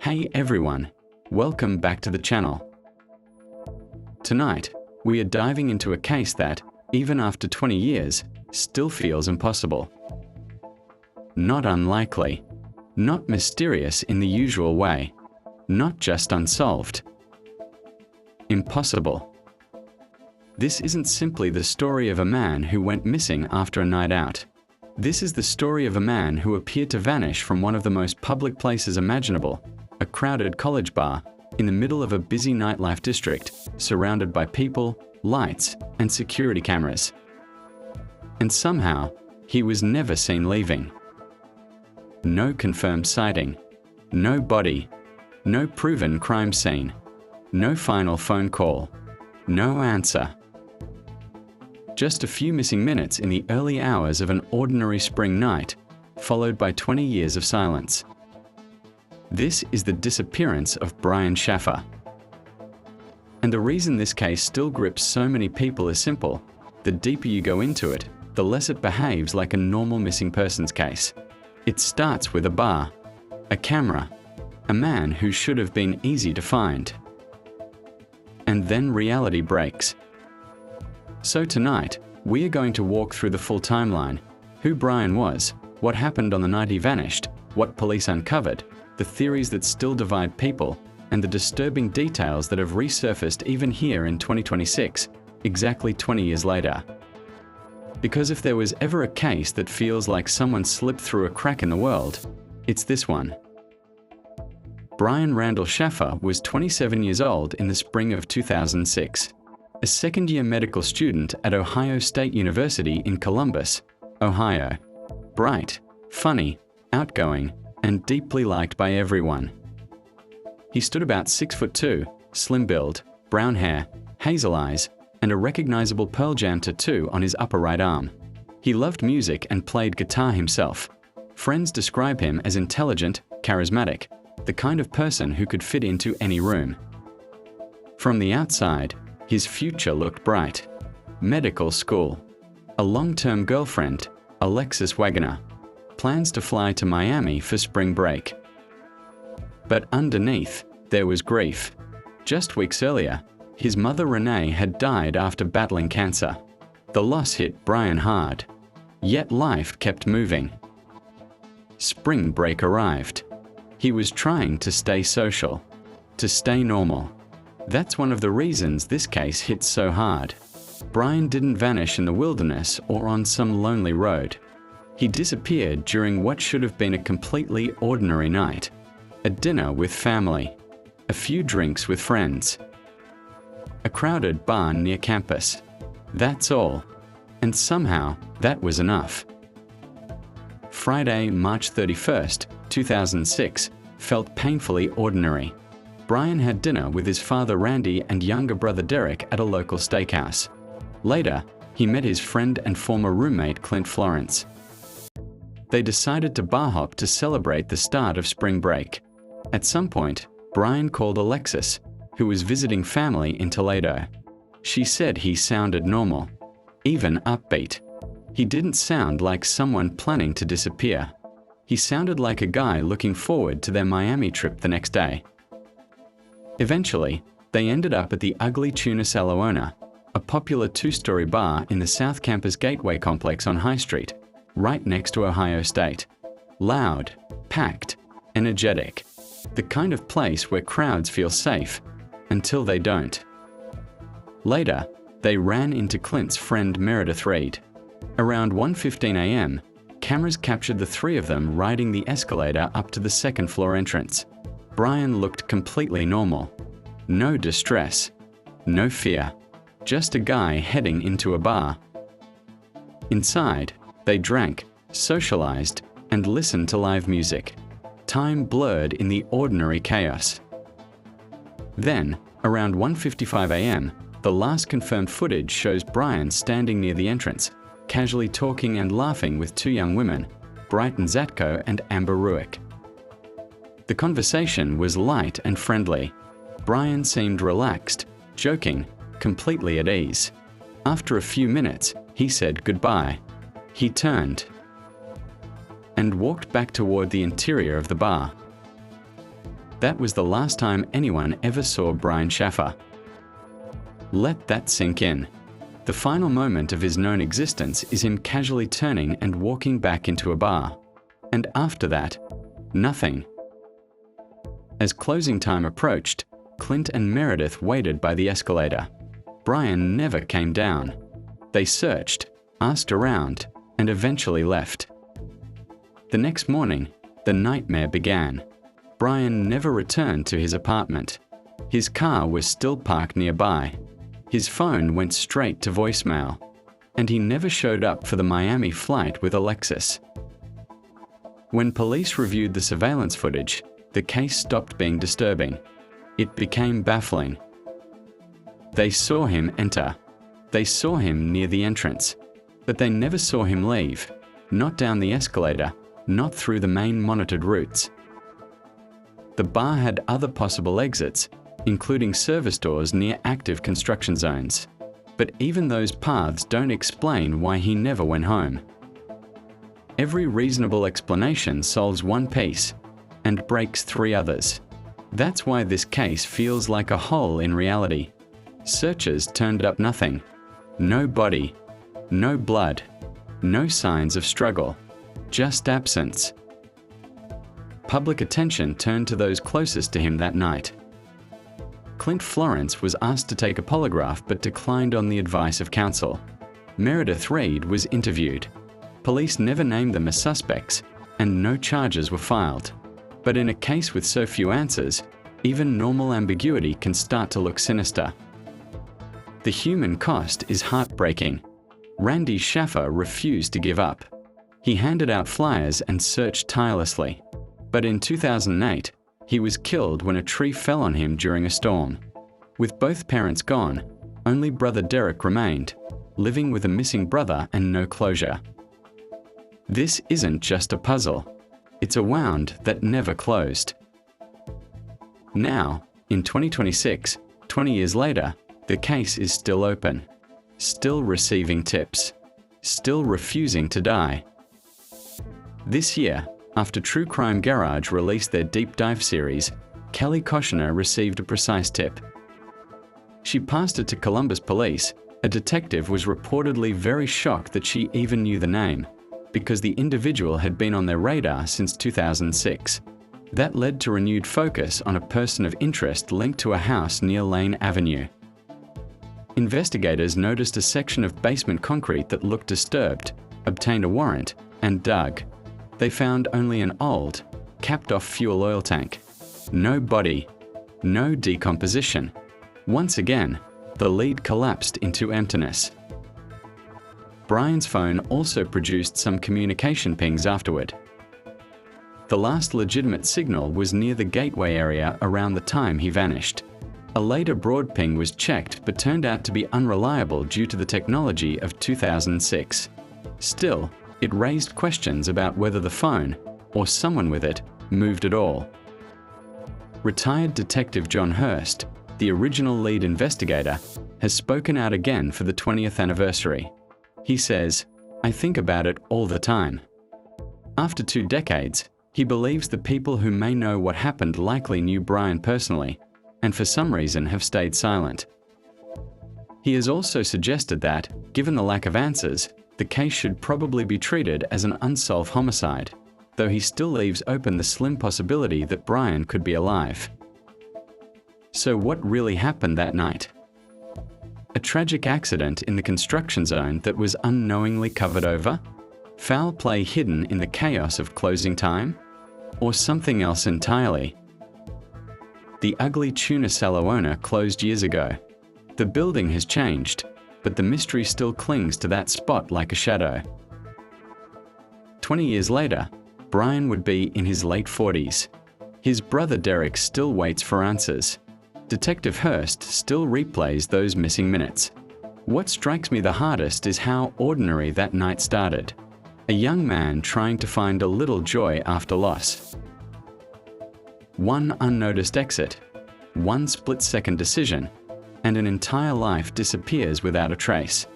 Hey everyone, welcome back to the channel. Tonight, we are diving into a case that, even after 20 years, still feels impossible. Not unlikely, not mysterious in the usual way, not just unsolved. Impossible. This isn't simply the story of a man who went missing after a night out. This is the story of a man who appeared to vanish from one of the most public places imaginable, a crowded college bar in the middle of a busy nightlife district, surrounded by people, lights, and security cameras. And somehow, he was never seen leaving. No confirmed sighting, no body, no proven crime scene, no final phone call, no answer. Just a few missing minutes in the early hours of an ordinary spring night, followed by 20 years of silence. This is the disappearance of Brian Shaffer. And the reason this case still grips so many people is simple. The deeper you go into it, the less it behaves like a normal missing persons case. It starts with a bar, a camera, a man who should have been easy to find. And then reality breaks. So tonight, we are going to walk through the full timeline, who Brian was, what happened on the night he vanished, what police uncovered, the theories that still divide people, and the disturbing details that have resurfaced even here in 2026, exactly 20 years later. Because if there was ever a case that feels like someone slipped through a crack in the world, it's this one. Brian Randall Shaffer was 27 years old in the spring of 2006, a second-year medical student at Ohio State University in Columbus, Ohio. Bright, funny, outgoing, and deeply liked by everyone. He stood about 6'2", slim build, brown hair, hazel eyes, and a recognizable Pearl Jam tattoo on his upper right arm. He loved music and played guitar himself. Friends describe him as intelligent, charismatic, the kind of person who could fit into any room. From the outside, his future looked bright. Medical school, a long-term girlfriend, Alexis Wagoner, plans to fly to Miami for spring break. But underneath, there was grief. Just weeks earlier, his mother Renee had died after battling cancer. The loss hit Brian hard, yet life kept moving. Spring break arrived. He was trying to stay social, to stay normal. That's one of the reasons this case hits so hard. Brian didn't vanish in the wilderness or on some lonely road. He disappeared during what should have been a completely ordinary night. A dinner with family, a few drinks with friends, a crowded bar near campus. That's all. And somehow, that was enough. Friday, March 31st, 2006, felt painfully ordinary. Brian had dinner with his father Randy and younger brother Derek at a local steakhouse. Later, he met his friend and former roommate Clint Florence. They decided to bar hop to celebrate the start of spring break. At some point, Brian called Alexis, who was visiting family in Toledo. She said he sounded normal, even upbeat. He didn't sound like someone planning to disappear. He sounded like a guy looking forward to their Miami trip the next day. Eventually, they ended up at the Ugly Tuna Saloona, a popular two-story bar in the South Campus Gateway complex on High Street, right next to Ohio State. Loud, packed, energetic. The kind of place where crowds feel safe, until they don't. Later, they ran into Clint's friend Meredith Reed. Around 1:15 a.m., cameras captured the three of them riding the escalator up to the second-floor entrance. Brian looked completely normal. No distress, no fear, just a guy heading into a bar. Inside, they drank, socialized, and listened to live music. Time blurred in the ordinary chaos. Then, around 1:55 a.m., the last confirmed footage shows Brian standing near the entrance, casually talking and laughing with two young women, Brighton Zatko and Amber Rulik. The conversation was light and friendly. Brian seemed relaxed, joking, completely at ease. After a few minutes, he said goodbye. He turned and walked back toward the interior of the bar. That was the last time anyone ever saw Brian Shaffer. Let that sink in. The final moment of his known existence is him casually turning and walking back into a bar. And after that, nothing. As closing time approached, Clint and Meredith waited by the escalator. Brian never came down. They searched, asked around, and eventually left. The next morning, the nightmare began. Brian never returned to his apartment. His car was still parked nearby. His phone went straight to voicemail, and he never showed up for the Miami flight with Alexis. When police reviewed the surveillance footage, the case stopped being disturbing. It became baffling. They saw him enter. They saw him near the entrance, but they never saw him leave, not down the escalator, not through the main monitored routes. The bar had other possible exits, including service doors near active construction zones. But even those paths don't explain why he never went home. Every reasonable explanation solves one piece and breaks three others. That's why this case feels like a hole in reality. Searchers turned up nothing. No body, no blood, no signs of struggle, just absence. Public attention turned to those closest to him that night. Clint Florence was asked to take a polygraph but declined on the advice of counsel. Meredith Reed was interviewed. Police never named them as suspects, and no charges were filed. But in a case with so few answers, even normal ambiguity can start to look sinister. The human cost is heartbreaking. Randy Shaffer refused to give up. He handed out flyers and searched tirelessly. But in 2008, he was killed when a tree fell on him during a storm. With both parents gone, only brother Derek remained, living with a missing brother and no closure. This isn't just a puzzle. It's a wound that never closed. Now, in 2026, 20 years later, the case is still open, still receiving tips, still refusing to die. This year, after True Crime Garage released their deep dive series, Kelly Koshner received a precise tip. She passed it to Columbus police. A detective was reportedly very shocked that she even knew the name, because the individual had been on their radar since 2006. That led to renewed focus on a person of interest linked to a house near Lane Avenue. Investigators noticed a section of basement concrete that looked disturbed, obtained a warrant, and dug. They found only an old, capped-off fuel oil tank. No body, no decomposition. Once again, the lead collapsed into emptiness. Brian's phone also produced some communication pings afterward. The last legitimate signal was near the gateway area around the time he vanished. A later broad ping was checked but turned out to be unreliable due to the technology of 2006. Still, it raised questions about whether the phone, or someone with it, moved at all. Retired Detective John Hurst, the original lead investigator, has spoken out again for the 20th anniversary. He says, "I think about it all the time." After 2 decades, he believes the people who may know what happened likely knew Brian personally, and for some reason have stayed silent. He has also suggested that, given the lack of answers, the case should probably be treated as an unsolved homicide, though he still leaves open the slim possibility that Brian could be alive. So what really happened that night? A tragic accident in the construction zone that was unknowingly covered over? Foul play hidden in the chaos of closing time? Or something else entirely? The Ugly Tuna Saloona closed years ago. The building has changed, but the mystery still clings to that spot like a shadow. 20 years later, Brian would be in his late 40s. His brother Derek still waits for answers. Detective Hurst still replays those missing minutes. What strikes me the hardest is how ordinary that night started. A young man trying to find a little joy after loss. One unnoticed exit, one split-second decision, and an entire life disappears without a trace.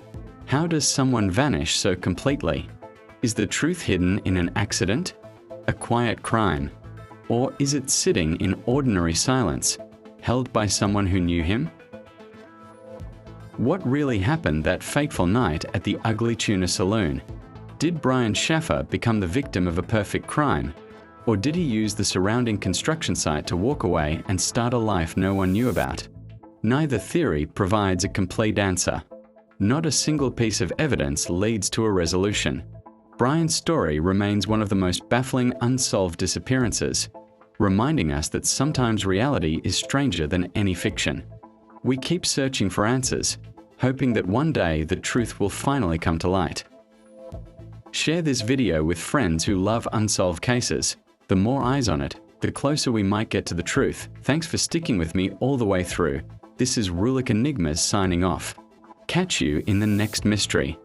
How does someone vanish so completely? Is the truth hidden in an accident? A quiet crime? Or is it sitting in ordinary silence, held by someone who knew him? What really happened that fateful night at the Ugly Tuna Saloon? Did Brian Shaffer become the victim of a perfect crime? Or did he use the surrounding construction site to walk away and start a life no one knew about? Neither theory provides a complete answer. Not a single piece of evidence leads to a resolution. Brian's story remains one of the most baffling unsolved disappearances, reminding us that sometimes reality is stranger than any fiction. We keep searching for answers, hoping that one day the truth will finally come to light. Share this video with friends who love unsolved cases. The more eyes on it, the closer we might get to the truth. Thanks for sticking with me all the way through. This is Rulik Enigmas signing off. Catch you in the next mystery.